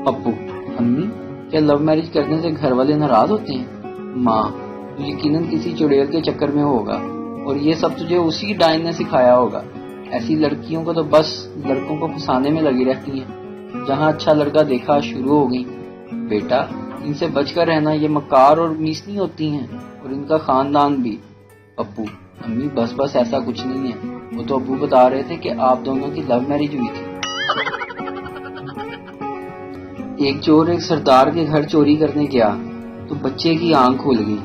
ابو: امی کیا love marriage کرنے سے گھر والے ناراض ہوتے ہیں؟ ماں: یقیناً کسی چڑیل کے چکر میں ہوگا اور یہ سب تجھے اسی ڈائن نے سکھایا ہوگا. ایسی لڑکیوں کو تو بس لڑکوں کو پھنسانے میں لگی رہتی ہیں. جہاں اچھا لڑکا دیکھا شروع ہو گئی. بیٹا ان سے بچ کر رہنا، یہ مکار اور میسنی ہوتی ہیں اور ان کا خاندان بھی. ابو: امی بس ایسا کچھ نہیں ہے. وہ تو ابو بتا رہے تھے کہ آپ دونوں کی لو میرج ہوئی تھی. ایک چور ایک سردار کے گھر چوری کرنے گیا تو بچے کی آنکھ کھل گئی.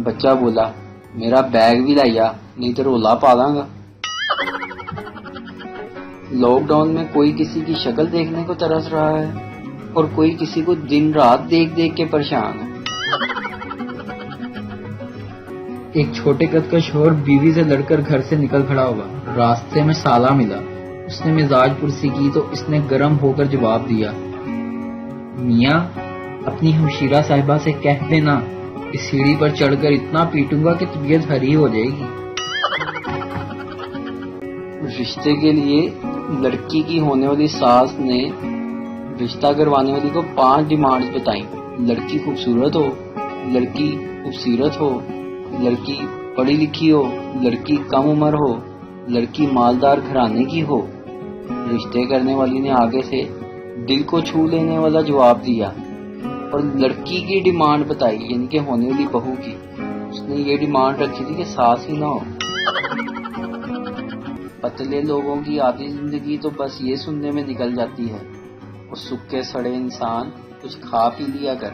بچہ بولا: میرا بیگ بھی لایا نہیں تو رولا پالاں گا. لاک ڈاؤن میں کوئی کسی کی شکل دیکھنے کو ترس رہا ہے اور کوئی کسی کو دن رات دیکھ کے پریشان ہے. ایک چھوٹے قد کا شوہر بیوی سے لڑ کر گھر سے نکل کھڑا ہوا. راستے میں سالہ ملا. اس نے مزاج پرسی کی تو اس نے گرم ہو کر جواب دیا: میاں اپنی ہمشیرہ صاحبہ سے کہہ دینا اس سیڑھی پر چڑھ کر اتنا پیٹوں گا کہ طبیعت ہری ہو جائے گی. رشتے کے لیے لڑکی کی ہونے والی ساس نے رشتہ کروانے والی کو 5 ڈیمانڈز بتائیں. لڑکی خوبصورت ہو، لڑکی خوبصورت ہو، لڑکی پڑھی لکھی ہو، لڑکی کم عمر ہو، لڑکی مالدار گھرانے کی ہو. رشتے کرنے والی نے آگے سے دل کو چھو لینے والا جواب دیا اور لڑکی کی ڈیمانڈ بتائی، یعنی کہ ہونے والی بہو کی. اس نے یہ ڈیمانڈ رکھی تھی کہ ساس ہی نہ ہو. پتلے لوگوں کی آدھی زندگی تو بس یہ سننے میں نکل جاتی ہے، اور سکے سڑے انسان کچھ کھا پی لیا کر.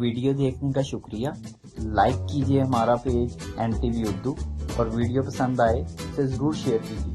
ویڈیو دیکھنے کا شکریہ. لائک کیجیے ہمارا پیج NTV اردو، اور ویڈیو پسند آئے تو ضرور شیئر کیجیے.